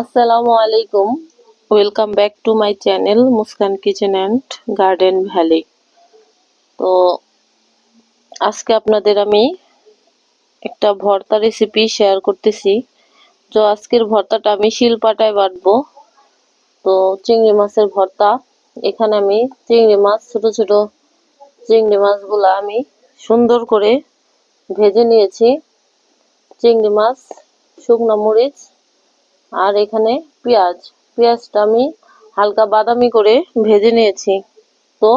আসসালামু আলাইকুম। Welcome back to my channel Muskan kitchen and garden valley. তো আজকে আপনাদের আমি একটা ভর্তা রেসিপি শেয়ার করতেছি। তো আজকের ভর্তাটা আমি শিলপাটায় বাটবো। তো চিংড়ি মাছের ভর্তা। এখানে আমি চিংড়ি মাছ ছোট ছোট চিংড়ি মাছগুলো আমি সুন্দর করে ভেজে নিয়েছি। চিংড়ি মাছ, শুকনো মরিচ আর এখানে পেঁয়াজটা আমি হালকা বাদামি করে ভেজে নিয়েছি। তো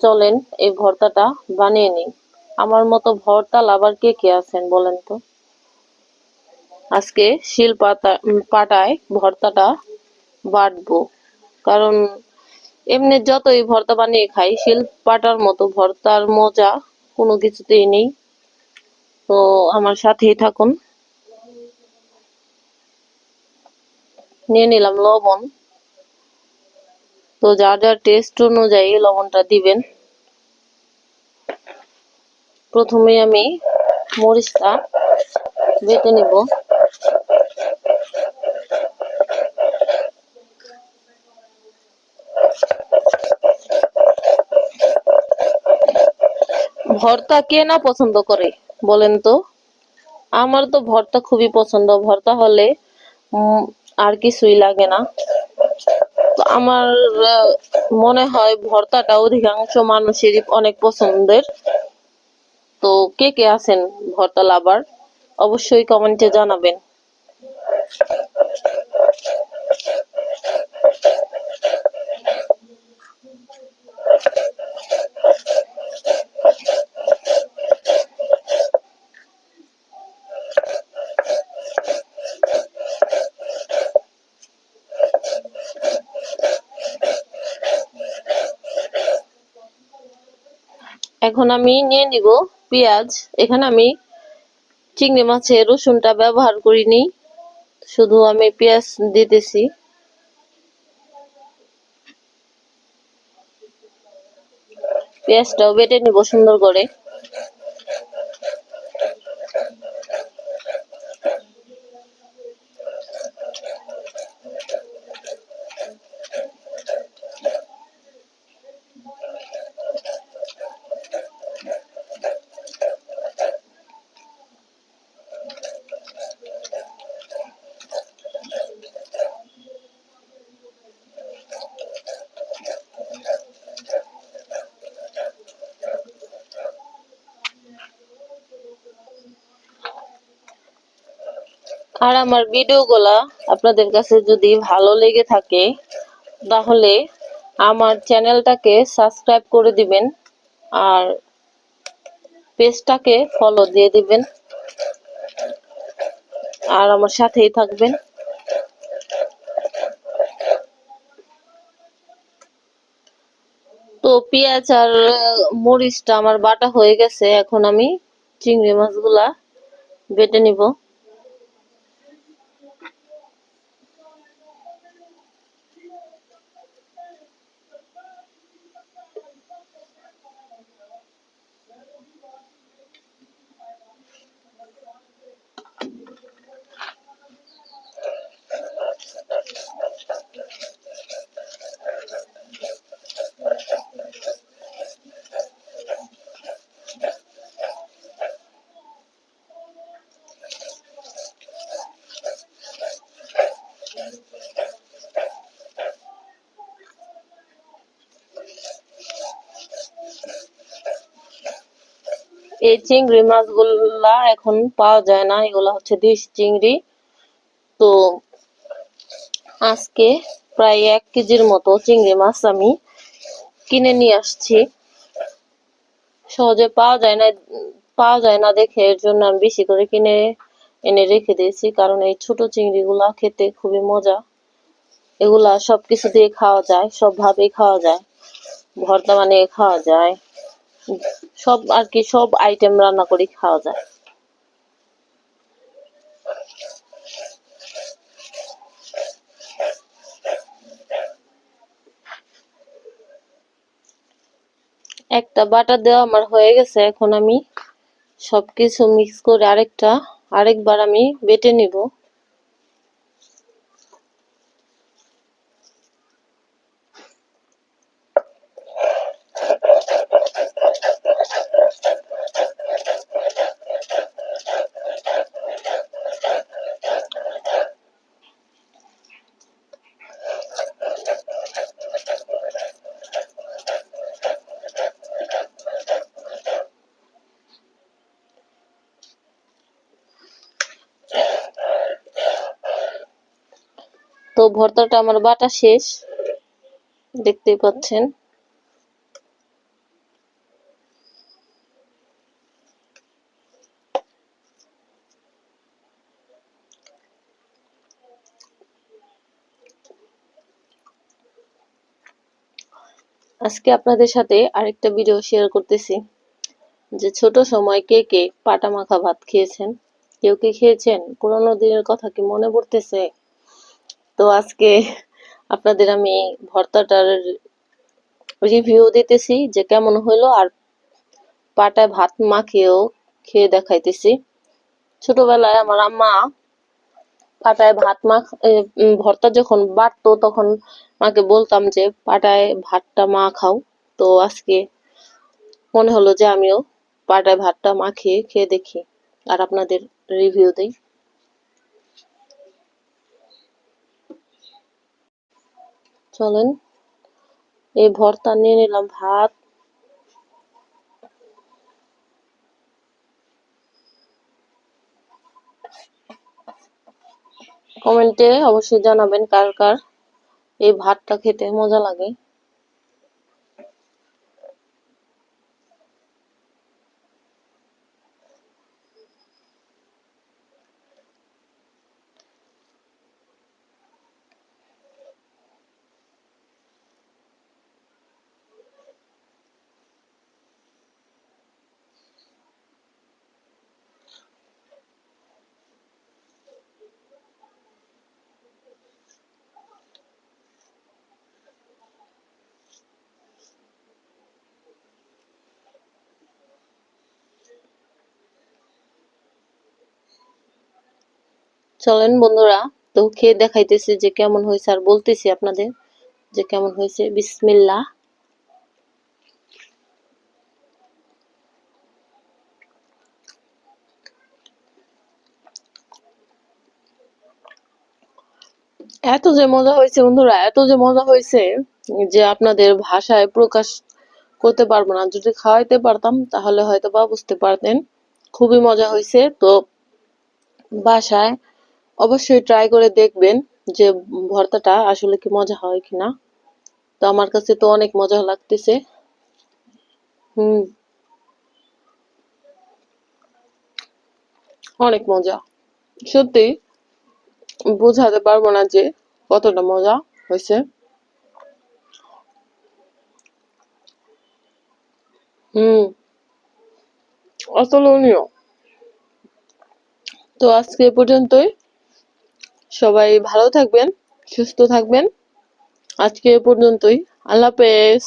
চলেন এই ভর্তাটা বানিয়ে নিই। আমার মতো ভর্তা লাভার কে কে আছেন বলেন তো। আজকে পাটায় ভর্তাটা বাটবো, কারণ এমনি যতই ভর্তা বানিয়ে খাই শিল পাটার মতো ভর্তার মজা কোনো কিছুতেই নেই। তো আমার সাথেই থাকুন। নিয়ে নিলাম লবণ। তো যার যার টেস্ট অনুযায়ী লবণটা দিবেন। প্রথমে আমি মরিচটা বেটে নিব। ভর্তা কে না পছন্দ করে বলেন তো। আমার তো ভর্তা খুবই পছন্দ। ভর্তা হলে উম, আর কিছুই লাগে না। তো আমার আহ, মনে হয় ভর্তাটা অধিকাংশ মানুষেরই অনেক পছন্দের। তো কে কে আছেন ভর্তা লাভার, অবশ্যই কমেন্টে জানাবেন। এখন আমি নিয়ে নিব পেঁয়াজ। এখানে আমি চিংড়ি মাছে রসুনটা ব্যবহার করিনি, শুধু আমি পেঁয়াজ দিতেছি। পেঁয়াজটাও বেটে নিব সুন্দর করে। আর আমার ভিডিওগুলা আপনাদের কাছে যদি ভালো লেগে থাকে তাহলে আমার চ্যানেলটাকে সাবস্ক্রাইব করে দিবেন আর পেজটাকে ফলো দিয়ে দিবেন আর আমার সাথেই থাকবেন। তো পেঁয়াজ আর মরিচটা আমার বাটা হয়ে গেছে। এখন আমি চিংড়ি মাছগুলা বেটে নিব। এই চিংড়ি মাছগুলা এখন পাওয়া যায় না, এগুলা হচ্ছে দেশি চিংড়ি। তো আজকে প্রায় 1 কেজির মতো চিংড়ি মাছ আমি কিনে নিয়ে আসছি। সহজে পাওয়া যায় না দেখে এর জন্য আমি বেশি করে কিনে এনে রেখে দিয়েছি, কারণ এই ছোট চিংড়িগুলা খেতে খুবই মজা। এগুলা সবকিছু দিয়ে খাওয়া যায়, সব ভাবেই খাওয়া যায়। ভর্তা বানিয়ে খাওয়া যায়, সব আর কি সব আইটেম রান্না করে খাওয়া যায়। একটা বাটা দেওয়া আমার হয়ে গেছে। এখন আমি সবকিছু মিক্স করে আরেকবার আমি বেটে নিব। তো ভর্তাটা আমার বাটা শেষ, দেখতেই পাচ্ছেন। আজকে আপনাদের সাথে আরেকটা ভিডিও শেয়ার করতেছি যে ছোট সময় কে কে পাটা মাখা ভাত খেয়েছেন, কেউ কি খেয়েছেন, পুরোনো দিনের কথা কি মনে পড়তেছে? তো আজকে আপনাদের আমি ভর্তাটার রিভিউ দিতেছি যে কেমন হইলো, আর পাটায় ভাত মাখিয়েও খেয়ে দেখাইতেছি। ছোটবেলায় আমার আম্মা পাটায় ভাত ভর্তা যখন বাটতো তখন মাকে বলতাম যে পাটায় ভাতটা মাখাও। তো আজকে মনে হলো যে আমিও পাটায় ভাতটা মাখিয়ে খেয়ে দেখি আর আপনাদের রিভিউ দেই। চলেন, এই ভর্তা নিয়ে নিলাম ভাত। কমেন্টে অবশ্যই জানাবেন কার কার এই ভাতটা খেতে মজা লাগে। চলেন বন্ধুরা, তো খেয়ে দেখাইতেছি যে কেমন হয়েছে আর বলতেছি আপনাদের যে কেমন হয়েছে। বিসমিল্লাহ। এত যে মজা হয়েছে বন্ধুরা, এত যে মজা হয়েছে যে আপনাদের ভাষায় প্রকাশ করতে পারবো না। যদি খাওয়াইতে পারতাম তাহলে হয়তো বা বুঝতে পারতেন। খুবই মজা হয়েছে। তো বাসায় অবশ্যই ট্রাই করে দেখবেন যে ভর্তাটা আসলে কি মজা হয় কিনা। তো আমার কাছে তো অনেক মজা লাগতেছে। হুম, অনেক মজা। সত্যি বোঝাতে পারবো না যে কতটা মজা হয়েছে। হুম, অতুলনীয়। তো আজকে এ পর্যন্তই। সবাই ভালো থাকবেন, সুস্থ থাকবেন। আজকে এ পর্যন্তই। আল্লাহ হাফেজ।